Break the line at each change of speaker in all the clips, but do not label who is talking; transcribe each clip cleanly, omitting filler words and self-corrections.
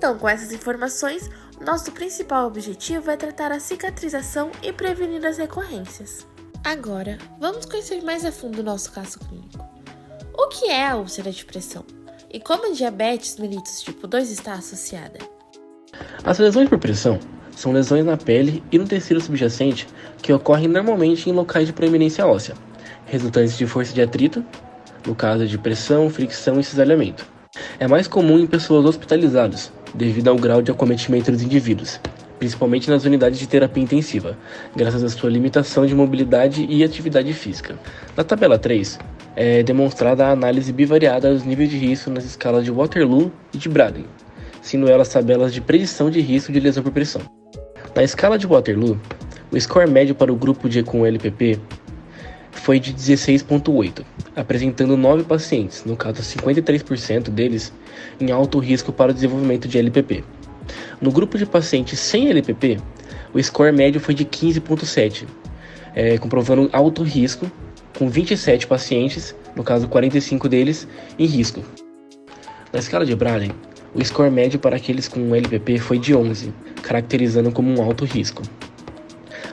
Então, com essas informações, o nosso principal objetivo é tratar a cicatrização e prevenir as recorrências. Agora, vamos conhecer mais a fundo o nosso caso clínico. O que é a úlcera de pressão? E como a diabetes mellitus tipo 2 está associada?
As lesões por pressão são lesões na pele e no tecido subjacente que ocorrem normalmente em locais de proeminência óssea, resultantes de força de atrito, no caso de pressão, fricção e cisalhamento. É mais comum em pessoas hospitalizadas, devido ao grau de acometimento dos indivíduos, principalmente nas unidades de terapia intensiva, graças à sua limitação de mobilidade e atividade física. Na tabela 3, é demonstrada a análise bivariada dos níveis de risco nas escalas de Waterloo e de Braden, sendo elas tabelas de predição de risco de lesão por pressão. Na escala de Waterloo, o score médio para o grupo D com LPP foi de 16,8, apresentando 9 pacientes, no caso 53% deles, em alto risco para o desenvolvimento de LPP. No grupo de pacientes sem LPP, o score médio foi de 15,7, comprovando alto risco, com 27 pacientes, no caso 45 deles, em risco. Na escala de Braden, o score médio para aqueles com LPP foi de 11, caracterizando como um alto risco,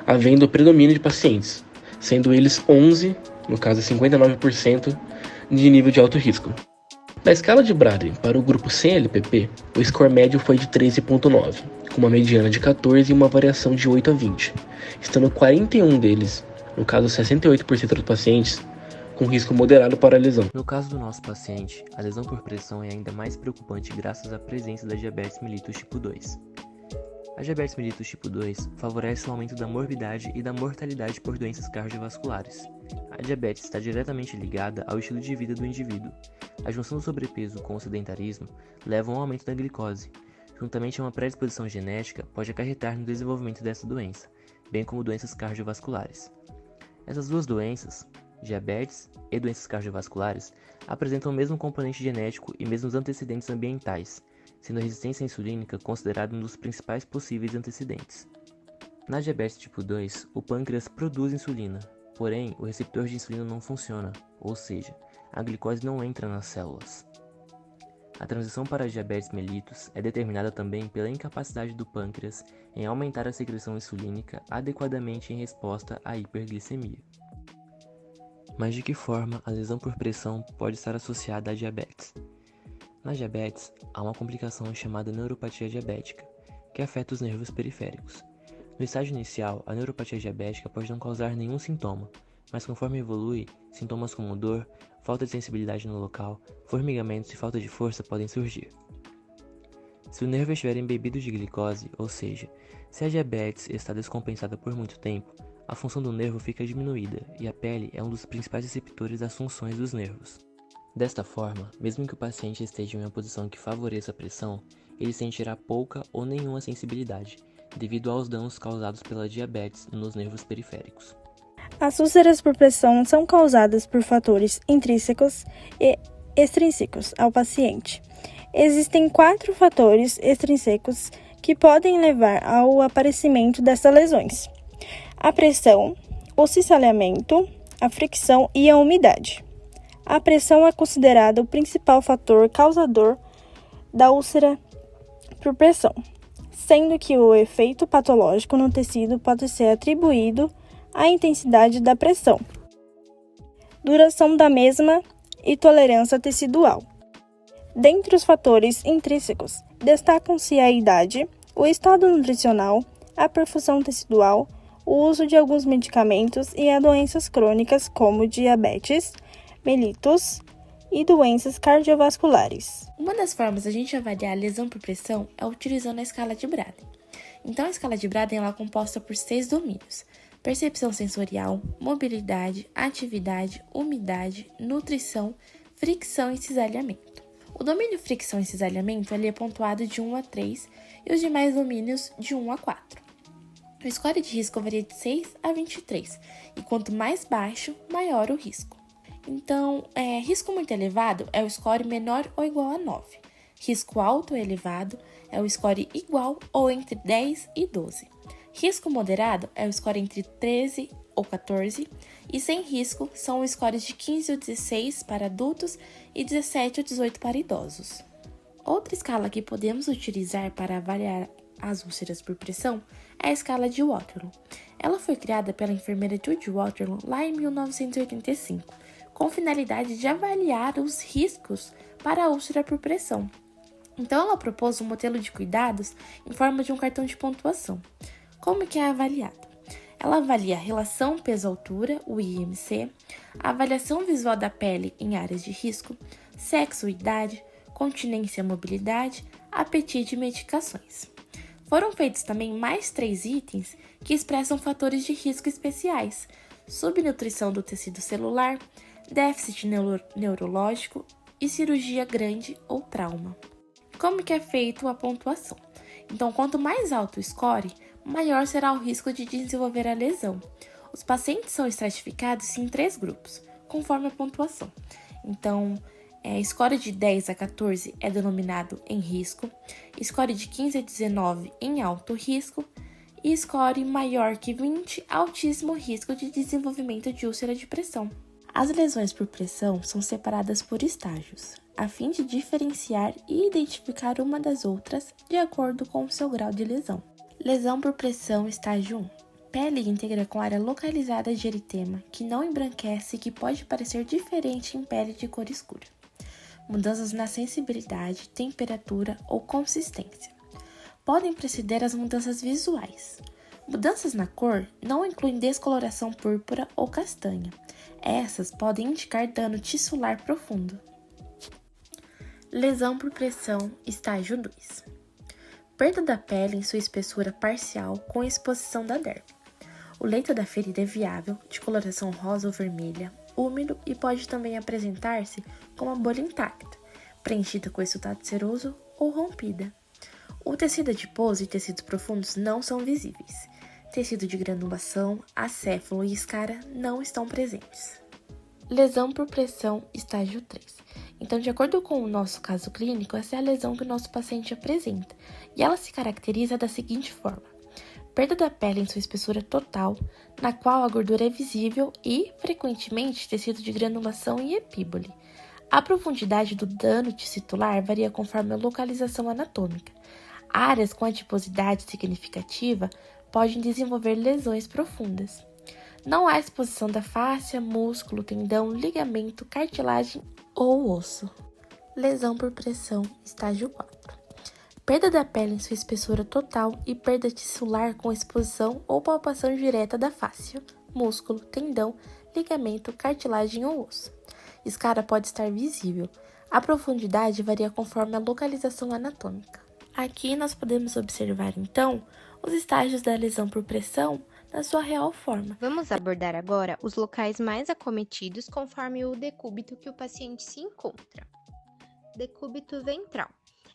havendo predomínio de pacientes, sendo eles 11, no caso 59%, de nível de alto risco. Na escala de Braden para o grupo sem LPP, o score médio foi de 13,9, com uma mediana de 14 e uma variação de 8 a 20, estando 41 deles, no caso 68% dos pacientes, com risco moderado para a lesão.
No caso do nosso paciente, a lesão por pressão é ainda mais preocupante graças à presença da diabetes mellitus tipo 2. A diabetes mellitus tipo 2 favorece o aumento da morbidade e da mortalidade por doenças cardiovasculares. A diabetes está diretamente ligada ao estilo de vida do indivíduo. A junção do sobrepeso com o sedentarismo leva a um aumento da glicose. Juntamente a uma predisposição genética, pode acarretar no desenvolvimento dessa doença, bem como doenças cardiovasculares. Essas duas doenças, diabetes e doenças cardiovasculares, apresentam o mesmo componente genético e mesmos antecedentes ambientais, sendo a resistência insulínica considerada um dos principais possíveis antecedentes. Na diabetes tipo 2, o pâncreas produz insulina, porém o receptor de insulina não funciona, ou seja, a glicose não entra nas células. A transição para a diabetes mellitus é determinada também pela incapacidade do pâncreas em aumentar a secreção insulínica adequadamente em resposta à hiperglicemia. Mas de que forma a lesão por pressão pode estar associada à diabetes? Na diabetes, há uma complicação chamada neuropatia diabética, que afeta os nervos periféricos. No estágio inicial, a neuropatia diabética pode não causar nenhum sintoma, mas conforme evolui, sintomas como dor, falta de sensibilidade no local, formigamentos e falta de força podem surgir. Se o nervo estiver embebido de glicose, ou seja, se a diabetes está descompensada por muito tempo, a função do nervo fica diminuída e a pele é um dos principais receptores das funções dos nervos. Desta forma, mesmo que o paciente esteja em uma posição que favoreça a pressão, ele sentirá pouca ou nenhuma sensibilidade, devido aos danos causados pela diabetes nos nervos periféricos.
As úlceras por pressão são causadas por fatores intrínsecos e extrínsecos ao paciente. Existem 4 fatores extrínsecos que podem levar ao aparecimento dessas lesões: a pressão, o cisalhamento, a fricção e a umidade. A pressão é considerada o principal fator causador da úlcera por pressão, sendo que o efeito patológico no tecido pode ser atribuído à intensidade da pressão, duração da mesma e tolerância tecidual. Dentre os fatores intrínsecos, destacam-se a idade, o estado nutricional, a perfusão tecidual, o uso de alguns medicamentos e as doenças crônicas como diabetes mellitus e doenças cardiovasculares.
Uma das formas da gente avaliar a lesão por pressão é utilizando a escala de Braden. Então, a escala de Braden ela é composta por 6 domínios: percepção sensorial, mobilidade, atividade, umidade, nutrição, fricção e cisalhamento. O domínio fricção e cisalhamento ele é pontuado de 1 a 3 e os demais domínios de 1 a 4. O score de risco varia de 6 a 23 e quanto mais baixo, maior o risco. Então, risco muito elevado é o score menor ou igual a 9. Risco alto ou elevado é o score igual ou entre 10 e 12. Risco moderado é o score entre 13 ou 14. E sem risco são os scores de 15 ou 16 para adultos e 17 ou 18 para idosos. Outra escala que podemos utilizar para avaliar as úlceras por pressão é a escala de Waterloo. Ela foi criada pela enfermeira Judy Waterloo lá em 1985, com finalidade de avaliar os riscos para a úlcera por pressão. Então, ela propôs um modelo de cuidados em forma de um cartão de pontuação. Como que é avaliado? Ela avalia a relação peso-altura, o IMC, a avaliação visual da pele em áreas de risco, sexo e idade, continência e mobilidade, apetite e medicações. Foram feitos também mais 3 itens que expressam fatores de risco especiais: subnutrição do tecido celular, déficit neurológico e cirurgia grande ou trauma. Como que é feito a pontuação? Então, quanto mais alto o score, maior será o risco de desenvolver a lesão. Os pacientes são estratificados em 3 grupos, conforme a pontuação. Então, score de 10 a 14 é denominado em risco, score de 15 a 19 em alto risco e score maior que 20, altíssimo risco de desenvolvimento de úlcera de pressão. As lesões por pressão são separadas por estágios, a fim de diferenciar e identificar uma das outras de acordo com o seu grau de lesão. Lesão por pressão estágio 1. Pele íntegra com área localizada de eritema, que não embranquece e que pode parecer diferente em pele de cor escura. Mudanças na sensibilidade, temperatura ou consistência. Podem preceder as mudanças visuais. Mudanças na cor não incluem descoloração púrpura ou castanha. Essas podem indicar dano tissular profundo. Lesão por pressão estágio 2. Perda da pele em sua espessura parcial com exposição da derme. O leito da ferida é viável, de coloração rosa ou vermelha, úmido e pode também apresentar-se com uma bolha intacta, preenchida com exudado seroso ou rompida. O tecido adiposo e tecidos profundos não são visíveis. Tecido de granulação, acéfalo e escara não estão presentes. Lesão por pressão estágio 3. Então, de acordo com o nosso caso clínico, essa é a lesão que o nosso paciente apresenta, e ela se caracteriza da seguinte forma: perda da pele em sua espessura total, na qual a gordura é visível e, frequentemente, tecido de granulação e epíbole. A profundidade do dano tecidular varia conforme a localização anatômica. Áreas com adiposidade significativa podem desenvolver lesões profundas. Não há exposição da fáscia, músculo, tendão, ligamento, cartilagem ou osso. Lesão por pressão, estágio 4. Perda da pele em sua espessura total e perda tissular com exposição ou palpação direta da fáscia, músculo, tendão, ligamento, cartilagem ou osso. Escara pode estar visível. A profundidade varia conforme a localização anatômica. Aqui nós podemos observar, então, os estágios da lesão por pressão na sua real forma.
Vamos abordar agora os locais mais acometidos conforme o decúbito que o paciente se encontra. Decúbito ventral.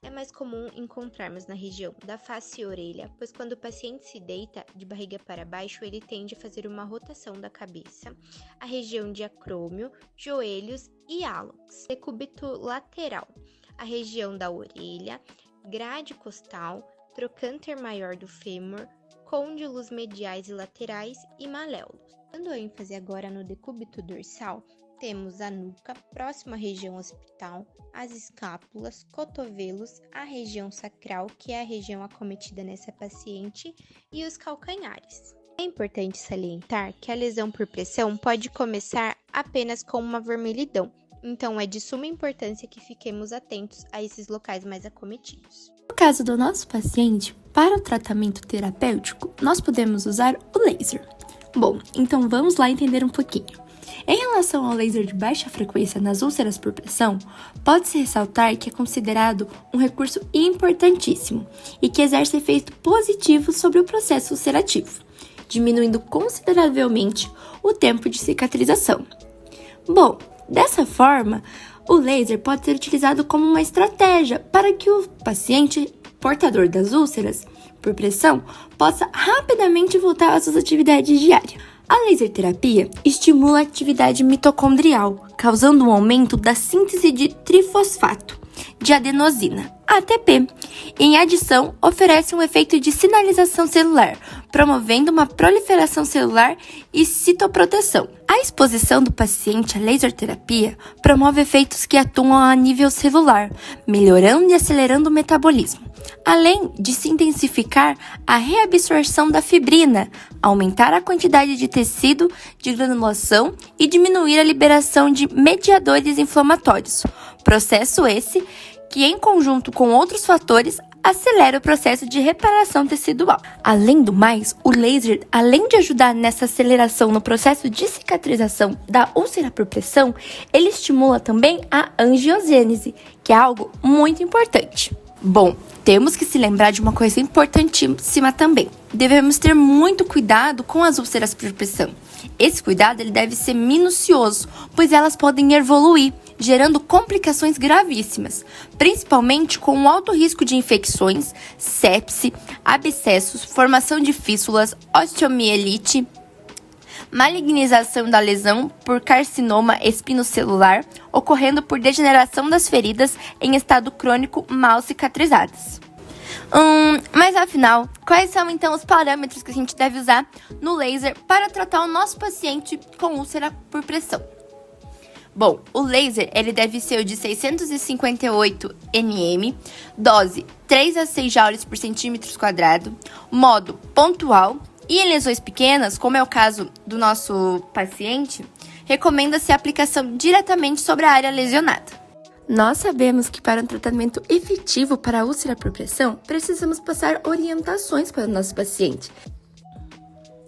É mais comum encontrarmos na região da face e orelha, pois quando o paciente se deita de barriga para baixo, ele tende a fazer uma rotação da cabeça, a região de acrômio, joelhos e hálux. Decúbito lateral. A região da orelha, grade costal, trocânter maior do fêmur, côndilos mediais e laterais e maléolos. Dando ênfase agora no decúbito dorsal, temos a nuca, próxima à região occipital, as escápulas, cotovelos, a região sacral, que é a região acometida nessa paciente, e os calcanhares. É importante salientar que a lesão por pressão pode começar apenas com uma vermelhidão, então é de suma importância que fiquemos atentos a esses locais mais acometidos.
No caso do nosso paciente, para o tratamento terapêutico, nós podemos usar o laser. Bom, então vamos lá entender um pouquinho. Em relação ao laser de baixa frequência nas úlceras por pressão, pode-se ressaltar que é considerado um recurso importantíssimo e que exerce efeito positivo sobre o processo ulcerativo, diminuindo consideravelmente o tempo de cicatrização. Bom, dessa forma, o laser pode ser utilizado como uma estratégia para que o paciente portador das úlceras por pressão possa rapidamente voltar às suas atividades diárias. A laser terapia estimula a atividade mitocondrial, causando um aumento da síntese de trifosfato de adenosina, ATP. Em adição, oferece um efeito de sinalização celular, promovendo uma proliferação celular e citoproteção. A exposição do paciente à laser terapia promove efeitos que atuam a nível celular, melhorando e acelerando o metabolismo, além de se intensificar a reabsorção da fibrina, aumentar a quantidade de tecido de granulação e diminuir a liberação de mediadores inflamatórios. Processo esse que, em conjunto com outros fatores, acelera o processo de reparação tecidual. Além do mais, o laser, além de ajudar nessa aceleração no processo de cicatrização da úlcera por pressão, ele estimula também a angiogênese, que é algo muito importante. Bom, temos que se lembrar de uma coisa importantíssima também. Devemos ter muito cuidado com as úlceras por pressão. Esse cuidado ele deve ser minucioso, pois elas podem evoluir, gerando complicações gravíssimas, principalmente com um alto risco de infecções, sepse, abscessos, formação de fístulas, osteomielite, malignização da lesão por carcinoma espinocelular, ocorrendo por degeneração das feridas em estado crônico mal cicatrizadas. Mas afinal, quais são então os parâmetros que a gente deve usar no laser para tratar o nosso paciente com úlcera por pressão? Bom, o laser ele deve ser o de 658 nm, dose 3 a 6 joules por centímetro quadrado, modo pontual e em lesões pequenas, como é o caso do nosso paciente, recomenda-se a aplicação diretamente sobre a área lesionada. Nós sabemos que para um tratamento efetivo para a úlcera por pressão, precisamos passar orientações para o nosso paciente.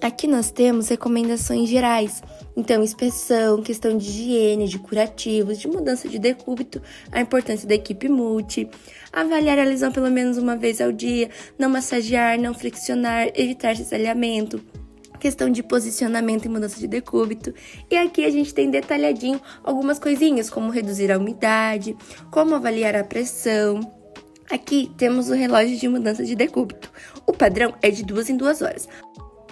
Aqui nós temos recomendações gerais, então inspeção, questão de higiene, de curativos, de mudança de decúbito, a importância da equipe multi, avaliar a lesão pelo menos uma vez ao dia, não massagear, não friccionar, evitar cisalhamento, questão de posicionamento e mudança de decúbito. E aqui a gente tem detalhadinho algumas coisinhas, como reduzir a umidade, como avaliar a pressão. Aqui temos o relógio de mudança de decúbito. O padrão é de 2 em 2 horas.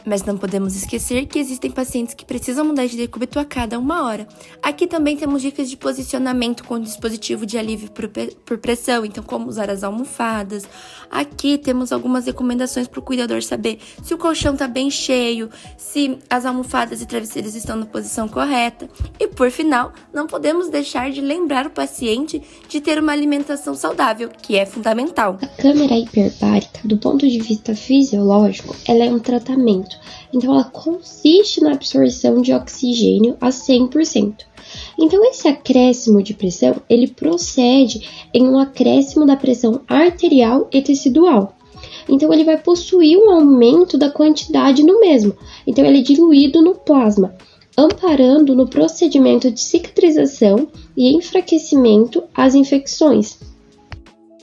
Mas não podemos esquecer que existem pacientes que precisam mudar de decúbito a cada 1 hora. Aqui também temos dicas de posicionamento com dispositivo de alívio por pressão, então como usar as almofadas. Aqui temos algumas recomendações para o cuidador saber se o colchão está bem cheio, se as almofadas e travesseiros estão na posição correta. E por final, não podemos deixar de lembrar o paciente de ter uma alimentação saudável, que é fundamental.
A câmera hiperbárica, do ponto de vista fisiológico, ela é um tratamento. Então, ela consiste na absorção de oxigênio a 100%. Então, esse acréscimo de pressão, ele procede em um acréscimo da pressão arterial e tecidual. Então, ele vai possuir um aumento da quantidade no mesmo. Então, ele é diluído no plasma, amparando no procedimento de cicatrização e enfraquecimento às infecções.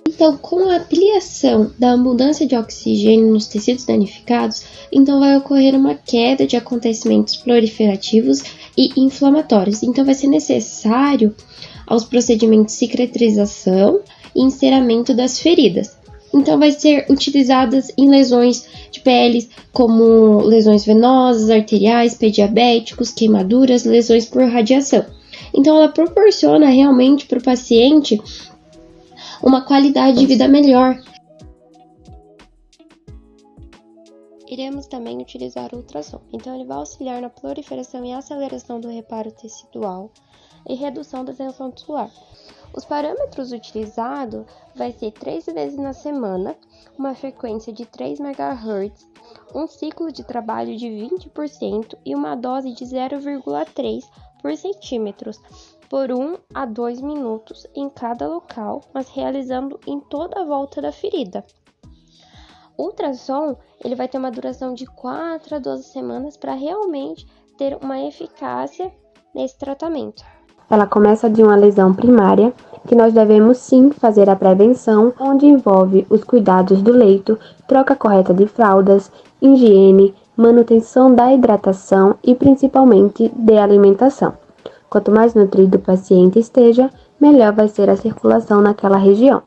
Então, com a ampliação da abundância de oxigênio nos tecidos danificados, então vai ocorrer uma queda de acontecimentos proliferativos e inflamatórios. Então, vai ser necessário aos procedimentos de cicatrização e enceramento das feridas. Então, vai ser utilizadas em lesões de peles, como lesões venosas, arteriais, pé diabéticos, queimaduras, lesões por radiação. Então, ela proporciona realmente para o paciente uma qualidade de vida melhor. Iremos também utilizar o ultrassom. Então, ele vai auxiliar na proliferação e aceleração do reparo tecidual e redução da tensão tissular. Os parâmetros utilizados vai ser 3 vezes na semana, uma frequência de 3 MHz, um ciclo de trabalho de 20% e uma dose de 0,3 por centímetros, por 1 a 2 minutos em cada local, mas realizando em toda a volta da ferida. O ultrassom ele vai ter uma duração de 4 a 12 semanas para realmente ter uma eficácia nesse tratamento.
Ela começa de uma lesão primária, que nós devemos sim fazer a prevenção, onde envolve os cuidados do leito, troca correta de fraldas, higiene, manutenção da hidratação e principalmente de alimentação. Quanto mais nutrido o paciente esteja, melhor vai ser a circulação naquela região.